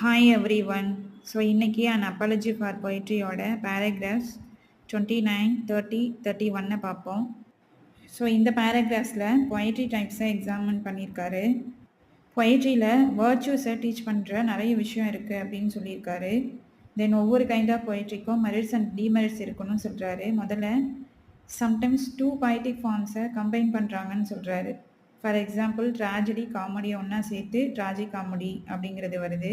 Hi everyone. So இன்னைக்கு an apology for poetryயோட paragraphs 29, 30, 31 பார்ப்போம். So இந்த பேராகிராஃப்ஸில் poetry டைப்ஸை எக்ஸாமின் பண்ணியிருக்காரு. பொயட்ரியில் வேர்ச்சுஸை டீச் பண்ணுற நிறைய விஷயம் இருக்குது அப்படின்னு சொல்லியிருக்காரு. தென் ஒவ்வொரு கைண்ட் ஆஃப் பொயட்ரிக்கும் மெரிட்ஸ் அண்ட் டிமெரிட்ஸ் இருக்குன்னு சொல்கிறாரு. முதல்ல சம்டைம்ஸ் டூ poetic ஃபார்ம்ஸை கம்பைன் பண்ணுறாங்கன்னு சொல்கிறாரு. ஃபார் எக்ஸாம்பிள் ட்ராஜடி காமெடியை ஒன்றா சேர்த்து ட்ராஜி காமெடி அப்படிங்கிறது வருது.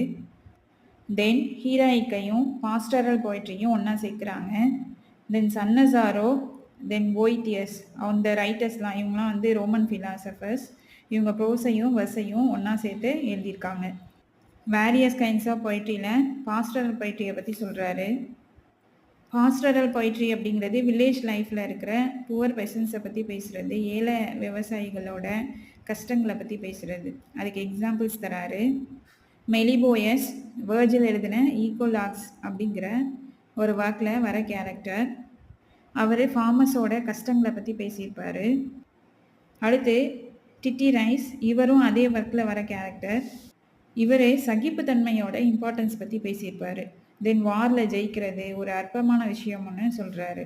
தென் ஹீராயிக்கையும் பாஸ்டரல் போய்ட்ரியும் ஒன்றா சேர்க்குறாங்க. தென் சன்னசாரோ, தென் போய்டியஸ், அந்த ரைட்டர்ஸ்லாம் இவங்களாம் வந்து ரோமன் ஃபிலாசபர்ஸ். இவங்க ப்ரோஸையும் வெர்ஸையும் ஒன்றா சேர்த்து எழுதியிருக்காங்க. வேரியஸ் கைண்ட்ஸ் ஆஃப் பொய்ட்ரியில் பாஸ்டரல் பொய்ட்ரியை பற்றி சொல்கிறாரு. பாஸ்டரல் பொய்ட்ரி அப்படிங்கிறது வில்லேஜ் லைஃப்பில் இருக்கிற புவர் பெசன்ஸை பற்றி பேசுகிறது, ஏழை விவசாயிகளோட கஷ்டங்களை பற்றி பேசுகிறது. அதுக்கு எக்ஸாம்பிள்ஸ் தராரு. மெலிபோயஸ் வேர்ஜில் எழுதின ஈகோலாக்ஸ் அப்படிங்கிற ஒரு வாக்கில் வர கேரக்டர். அவர் ஃபார்மஸோட கஷ்டங்களை பற்றி பேசியிருப்பார். அடுத்து டிட்டி ரைஸ், இவரும் அதே ஒர்க்கில் வர கேரக்டர். இவர் சகிப்புத்தன்மையோட இம்பார்ட்டன்ஸ் பற்றி பேசியிருப்பார். தென் வாரில் ஜெயிக்கிறது ஒரு அற்பமான விஷயம்னு சொல்கிறாரு.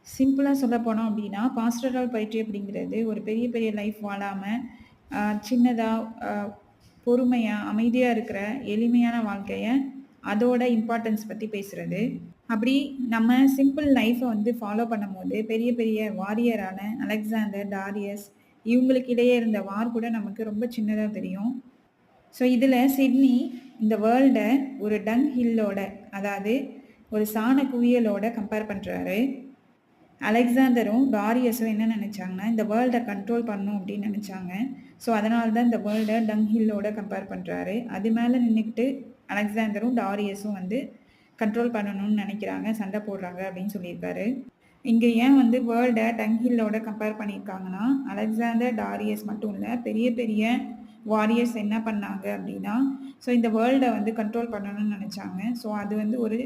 சிம்பிளாக சொல்ல போனோம் அப்படின்னா பாஸ்டரல் பொய்ட்ரி அப்படிங்கிறது ஒரு பெரிய பெரிய லைஃப் வாழாமல் சின்னதாக பொறுமையாக அமைதியாக இருக்கிற எளிமையான வாழ்க்கையை அதோட இம்பார்ட்டன்ஸ் பற்றி பேசுகிறது. அப்படி நம்ம சிம்பிள் லைஃப்பை வந்து ஃபாலோ பண்ணும்போது பெரிய பெரிய வாரியரான அலெக்சாண்டர், டாரியஸ் இவங்களுக்கு இடையே இருந்த வார் கூட நமக்கு ரொம்ப சின்னதாக தெரியும். ஸோ இதில் சிட்னி இந்த வேர்ல்டை ஒரு டங் ஹில்லோட, அதாவது ஒரு சாண குவியலோட கம்பேர் பண்ணுறாரு. அலெக்சாண்டரும் டாரியஸும் என்ன நினச்சாங்கன்னா இந்த வேர்ல்டை கண்ட்ரோல் பண்ணும் அப்படின்னு நினச்சாங்க. ஸோ அதனால தான் இந்த வேர்ல்டை டங் ஹில்லோட கம்பேர் பண்ணுறாரு. அது மேலே நின்றுக்கிட்டு அலெக்சாண்டரும் டாரியஸும் வந்து கண்ட்ரோல் பண்ணணும்னு நினைக்கிறாங்க, சண்டை போடுறாங்க அப்படின்னு சொல்லியிருக்காரு. இங்கே ஏன் வந்து வேர்ல்டை டங் ஹில்லோட கம்பேர் பண்ணியிருக்காங்கன்னா அலெக்சாண்டர், டாரியஸ் மட்டும் இல்லை, பெரிய பெரிய வாரியர்ஸ் என்ன பண்ணாங்க அப்படின்னா ஸோ இந்த வேர்ல்டை வந்து கண்ட்ரோல் பண்ணணும்னு நினச்சாங்க. ஸோ அது வந்து ஒரு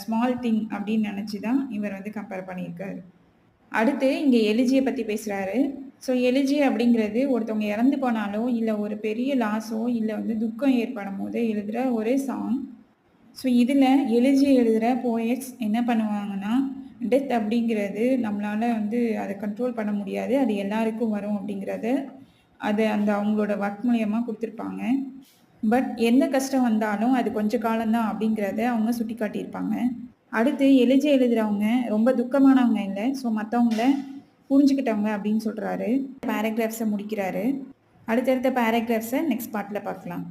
ஸ்மால் திங் அப்படின்னு நினச்சி தான் இவர் வந்து கம்பேர் பண்ணியிருக்காரு. அடுத்து இங்கே எலிஜியை பற்றி பேசுகிறாரு. ஸோ எலிஜி அப்படிங்கிறது ஒருத்தவங்க இறந்து போனாலோ இல்லை ஒரு பெரிய லாஸோ இல்லை வந்து துக்கம் ஏற்படும் போது எழுதுகிற ஒரு சாங். ஸோ இதில் எலிஜி எழுதுகிற போயட்ஸ் என்ன பண்ணுவாங்கன்னா டெத் அப்படிங்கிறது நம்மளால் வந்து அதை கண்ட்ரோல் பண்ண முடியாது, அது எல்லாருக்கும் வரும் அப்படிங்கிறத அது அந்த அவங்களோட ஒர்க் மூலியமாக கொடுத்துருப்பாங்க. பட் எந்த கஷ்டம் வந்தாலும் அது கொஞ்சம் காலம்தான் அப்படிங்கிறத அவங்க சுட்டி காட்டியிருப்பாங்க. அடுத்து எலிஜி எழுதுகிறவங்க ரொம்ப துக்கமானவங்க இல்லை, ஸோ மற்றவங்கள புரிஞ்சுக்கிட்டவங்க அப்படின்னு சொல்கிறாரு. பேராகிராஃப்ஸை முடிக்கிறாரு. அடுத்தடுத்த பேராகிராஃப்ஸை நெக்ஸ்ட் பார்ட்டில் பார்க்கலாம்.